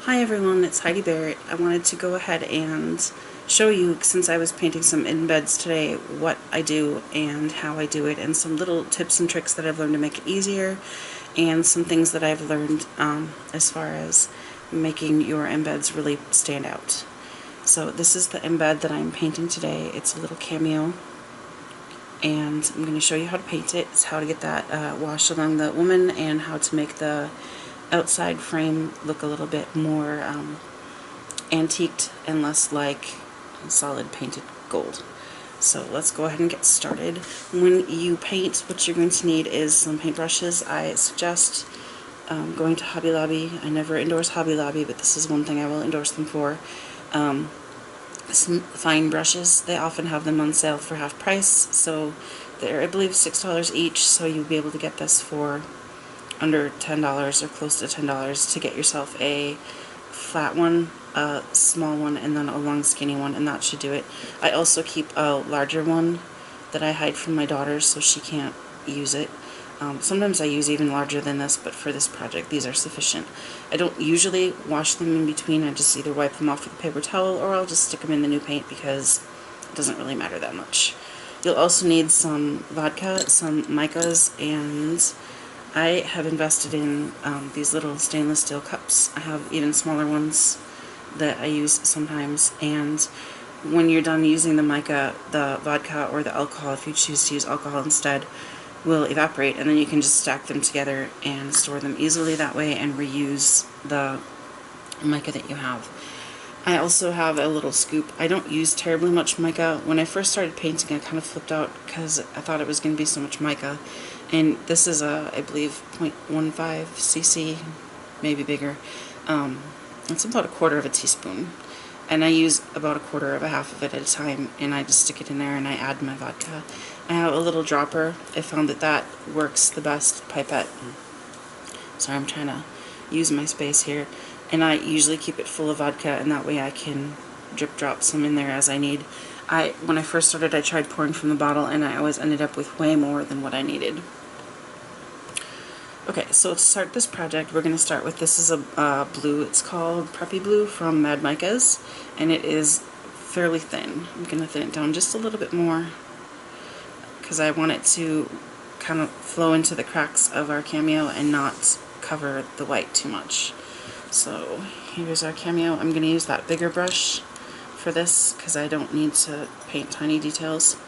Hi everyone, it's Heidi Barrett. I wanted to go ahead and show you, since I was painting some embeds today, what I do and how I do it, and some little tips and tricks that I've learned to make it easier, and some things that I've learned as far as making your embeds really stand out. So this is the embed that I'm painting today. It's a little cameo, and I'm going to show you how to paint it. It's how to get that wash along the woman, and how to make the outside frame look a little bit more antiqued and less like solid painted gold. So let's go ahead and get started. When you paint, what you're going to need is some paintbrushes. I suggest going to Hobby Lobby. I never endorse Hobby Lobby, but this is one thing I will endorse them for. Some fine brushes. They often have them on sale for half price, so they're, I believe, $6 each, so you'll be able to get this for under $10 or close to $10 to get yourself a flat one, a small one, and then a long skinny one, and that should do it. I also keep a larger one that I hide from my daughter so she can't use it. Sometimes I use even larger than this, but for this project these are sufficient. I don't usually wash them in between. I just either wipe them off with a paper towel or I'll just stick them in the new paint because it doesn't really matter that much. You'll also need some vodka, some Micas, and I have invested in these little stainless steel cups. I have even smaller ones that I use sometimes, and when you're done using the mica, the vodka or the alcohol, if you choose to use alcohol instead, will evaporate, and then you can just stack them together and store them easily that way and reuse the mica that you have. I also have a little scoop. I don't use terribly much mica. When I first started painting, I kind of flipped out because I thought it was going to be so much mica. And this is a, I believe, 0.15 cc, maybe bigger. It's about a quarter of a teaspoon. And I use about a quarter of a half of it at a time, and I just stick it in there and I add my vodka. I have a little dropper. I found that that works the best. Pipette. Sorry, I'm trying to use my space here. And I usually keep it full of vodka, and that way I can drip drop some in there as I need. When I first started, I tried pouring from the bottle, and I always ended up with way more than what I needed. Okay, so to start this project, we're going to start with, this is a blue. It's called Preppy Blue from Micas, and it is fairly thin. I'm going to thin it down just a little bit more because I want it to kind of flow into the cracks of our cameo and not cover the white too much. So here's our cameo. I'm going to use that bigger brush for this because I don't need to paint tiny details,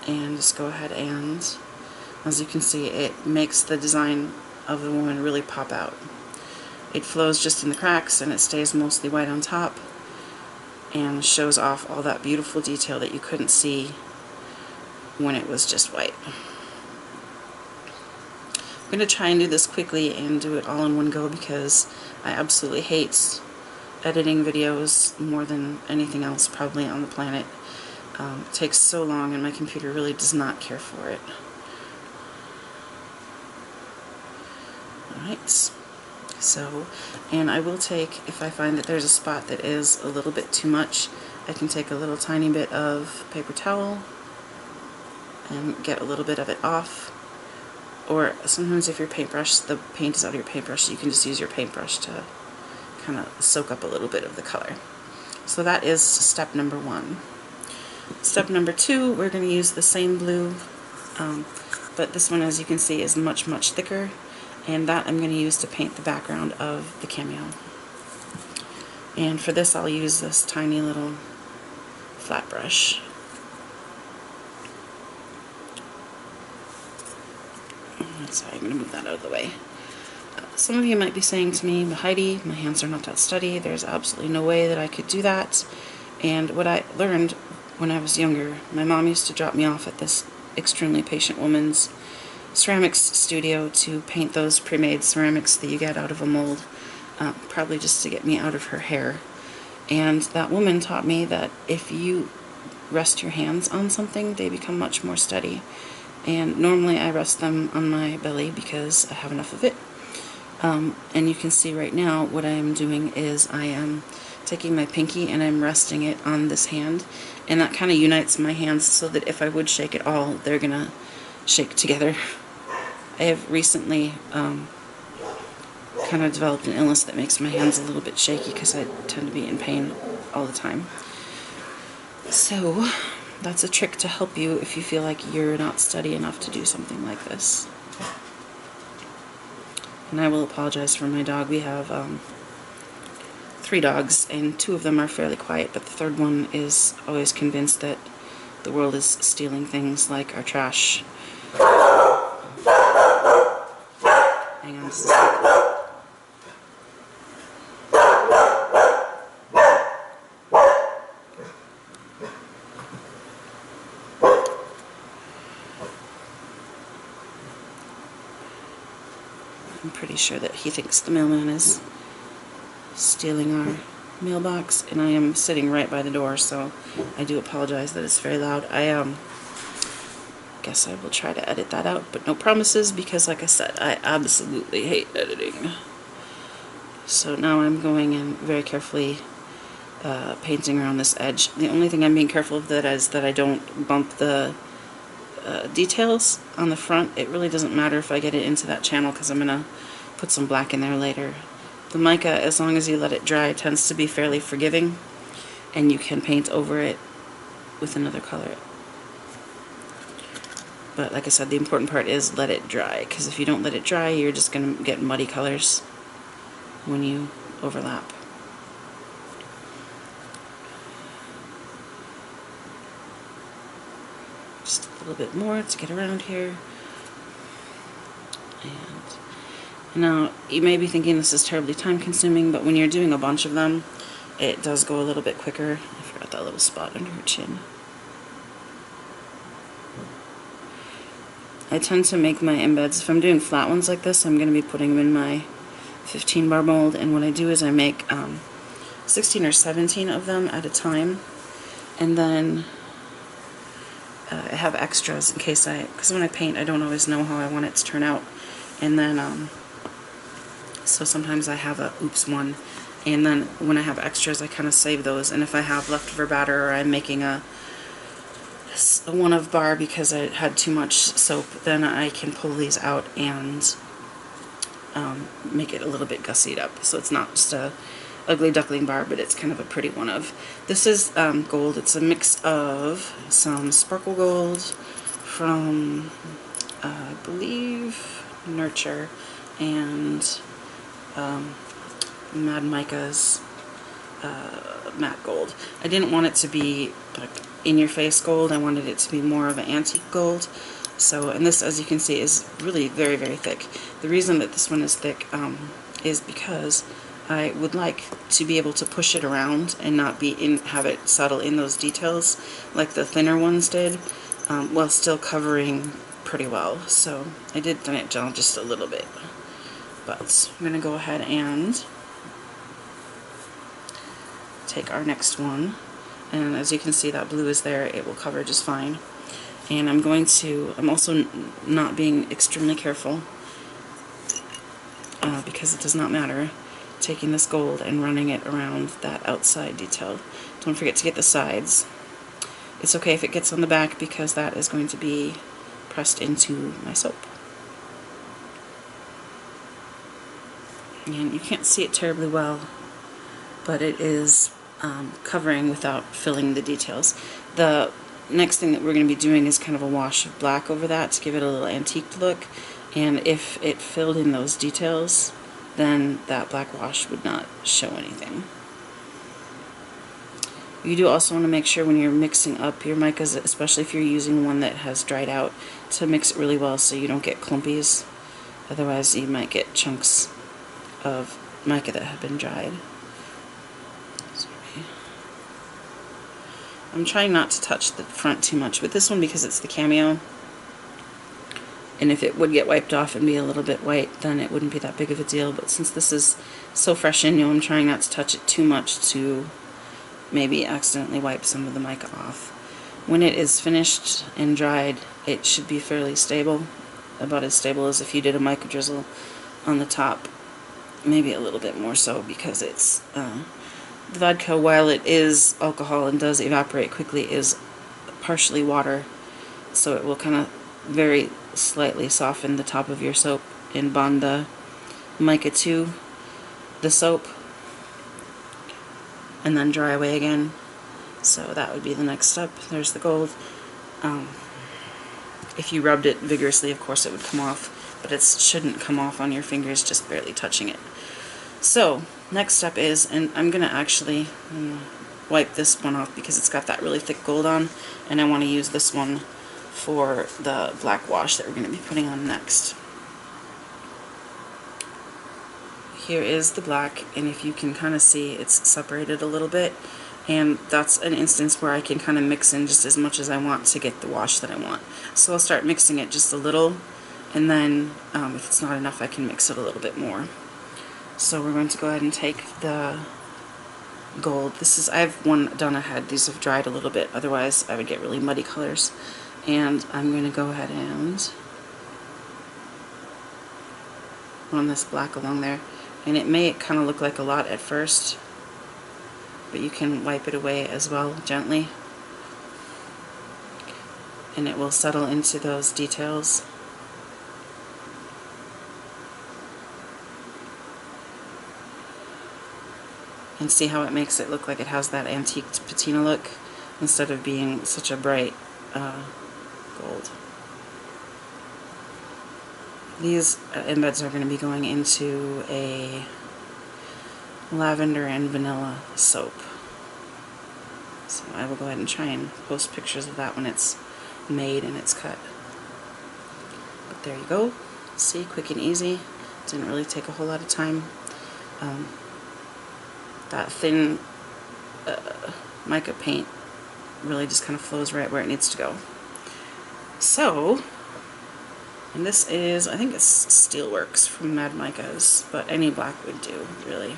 and just go ahead and, as you can see, it makes the design of the woman really pop out. It flows just in the cracks and it stays mostly white on top and shows off all that beautiful detail that you couldn't see when it was just white. I'm going to try and do this quickly and do it all in one go because I absolutely hate editing videos more than anything else probably on the planet. It takes so long and my computer really does not care for it. Alright, so, and I will take, if I find that there's a spot that is a little bit too much, I can take a little tiny bit of paper towel and get a little bit of it off. Or sometimes if your paintbrush, the paint is out of your paintbrush, you can just use your paintbrush to kind of soak up a little bit of the color. So that is step number one. Step number two, we're going to use the same blue, but this one, as you can see, is much, much thicker, and that I'm going to use to paint the background of the cameo. And for this I'll use this tiny little flat brush. Sorry, I'm going to move that out of the way. Some of you might be saying to me, Heidi, my hands are not that steady, there's absolutely no way that I could do that. And what I learned when I was younger, my mom used to drop me off at this extremely patient woman's ceramics studio to paint those pre-made ceramics that you get out of a mold, probably just to get me out of her hair. And that woman taught me that if you rest your hands on something, they become much more steady. And normally I rest them on my belly because I have enough of it. And you can see right now what I am doing is I am taking my pinky and I'm resting it on this hand, and that kind of unites my hands so that if I would shake at all, they're gonna shake together. I have recently kind kind of developed an illness that makes my hands a little bit shaky because I tend to be in pain all the time. So that's a trick to help you if you feel like you're not steady enough to do something like this. And I will apologize for my dog. We have 3 dogs, and 2 of them are fairly quiet, but the third one is always convinced that the world is stealing things like our trash. Hang on just a second. I'm pretty sure that he thinks the mailman is stealing our mailbox, and I am sitting right by the door, so I do apologize that it's very loud. I guess I will try to edit that out, but no promises, because like I said, I absolutely hate editing. So now I'm going in very carefully, painting around this edge. The only thing I'm being careful of that is that I don't bump the details on the front. It really doesn't matter if I get it into that channel, because I'm going to put some black in there later. The mica, as long as you let it dry, tends to be fairly forgiving, and you can paint over it with another color. But like I said, the important part is let it dry, because if you don't let it dry, you're just going to get muddy colors when you overlap. Just a little bit more to get around here. And now, you may be thinking this is terribly time consuming, but when you're doing a bunch of them, it does go a little bit quicker. I forgot that little spot under her chin. I tend to make my embeds, if I'm doing flat ones like this, I'm going to be putting them in my 15 bar mold, and what I do is I make 16 or 17 of them at a time, and then I have extras in case because when I paint I don't always know how I want it to turn out, and then so sometimes I have a oops one, and then when I have extras I kind of save those, and if I have leftover batter or I'm making a one of bar because I had too much soap, then I can pull these out and make it a little bit gussied up, so it's not just a ugly duckling bar, but it's kind of a pretty one of. This is gold. It's a mix of some sparkle gold from I believe Nurture and Mad Micas matte gold. I didn't want it to be like in-your-face gold. I wanted it to be more of an antique gold. So, and this, as you can see, is really very, very thick. The reason that this one is thick is because I would like to be able to push it around and not have it settle in those details like the thinner ones did, while still covering pretty well. So I did thin it down just a little bit. But I'm going to go ahead and take our next one, and as you can see that blue is there, it will cover just fine. And I'm also not being extremely careful, because it does not matter, taking this gold and running it around that outside detail. Don't forget to get the sides. It's okay if it gets on the back, because that is going to be pressed into my soap. And you can't see it terribly well, but it is covering without filling the details. The next thing that we're going to be doing is kind of a wash of black over that to give it a little antique look, and if it filled in those details, then that black wash would not show anything. You do also want to make sure when you're mixing up your micas, especially if you're using one that has dried out, to mix it really well so you don't get clumpies. Otherwise you might get chunks of mica that have been dried. Sorry. I'm trying not to touch the front too much with this one because it's the Cameo, and if it would get wiped off and be a little bit white, then it wouldn't be that big of a deal. But since this is so fresh and new, I'm trying not to touch it too much to maybe accidentally wipe some of the mica off. When it is finished and dried, it should be fairly stable, about as stable as if you did a mica drizzle on the top, maybe a little bit more so, because it's the vodka, while it is alcohol and does evaporate quickly, is partially water, so it will kind of very slightly soften the top of your soap and bond the mica to the soap and then dry away again. So that would be the next step. There's the gold. If you rubbed it vigorously, of course it would come off, but it shouldn't come off on your fingers, just barely touching it. So next step is, and I'm gonna actually wipe this one off because it's got that really thick gold on, and I want to use this one for the black wash that we're going to be putting on next. Here is the black, and if you can kind of see, it's separated a little bit, and that's an instance where I can kind of mix in just as much as I want to get the wash that I want. So I'll start mixing it just a little, and then if it's not enough, I can mix it a little bit more. So we're going to go ahead and take the gold. I have one done ahead. These have dried a little bit, otherwise I would get really muddy colors. And I'm going to go ahead and run this black along there. And it may kind of look like a lot at first, but you can wipe it away as well gently, and it will settle into those details. And see how it makes it look like it has that antique patina look instead of being such a bright gold. These embeds are going to be going into a lavender and vanilla soap. So I will go ahead and try and post pictures of that when it's made and it's cut. But there you go. See, quick and easy. Didn't really take a whole lot of time. That thin mica paint really just kind of flows right where it needs to go. So, and this is, I think it's Steelworks from Mad Micas, but any black would do, really.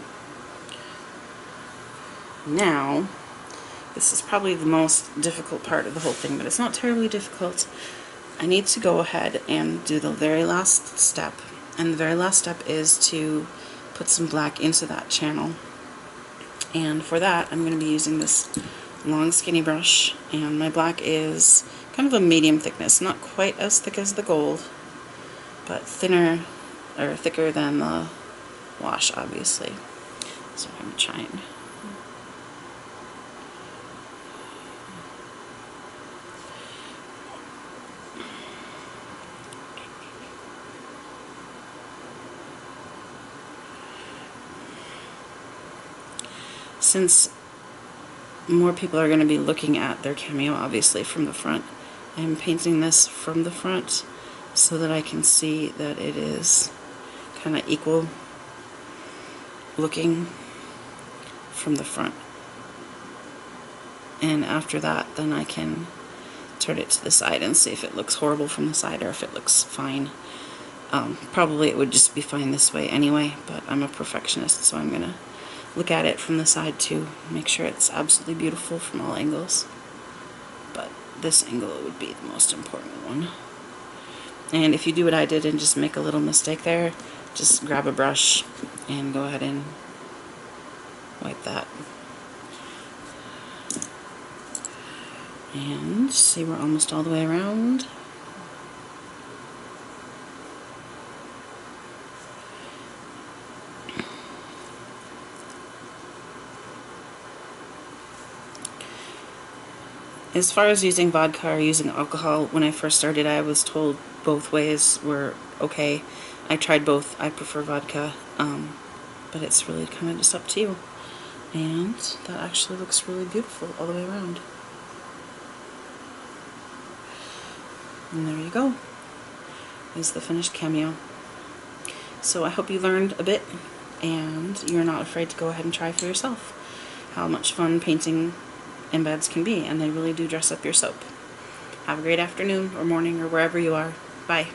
Now, this is probably the most difficult part of the whole thing, but it's not terribly difficult. I need to go ahead and do the very last step, and the very last step is to put some black into that channel. And for that, I'm going to be using this long skinny brush, and my black is kind of a medium thickness, not quite as thick as the gold, but thinner, or thicker than the wash, obviously. So I'm going to try and since more people are going to be looking at their Cameo, obviously, from the front, I'm painting this from the front so that I can see that it is kind of equal looking from the front. And after that, then I can turn it to the side and see if it looks horrible from the side or if it looks fine. Probably it would just be fine this way anyway, but I'm a perfectionist, so I'm going to look at it from the side too, make sure it's absolutely beautiful from all angles. But this angle would be the most important one. And if you do what I did and just make a little mistake there, just grab a brush and go ahead and wipe that. And see, we're almost all the way around. As far as using vodka or using alcohol, when I first started, I was told both ways were okay. I tried both. I prefer vodka, but it's really kind of just up to you. And that actually looks really beautiful all the way around. And there you go. Is the finished Cameo. So I hope you learned a bit, and you're not afraid to go ahead and try for yourself how much fun painting embeds can be, and they really do dress up your soap. Have a great afternoon or morning or wherever you are. Bye.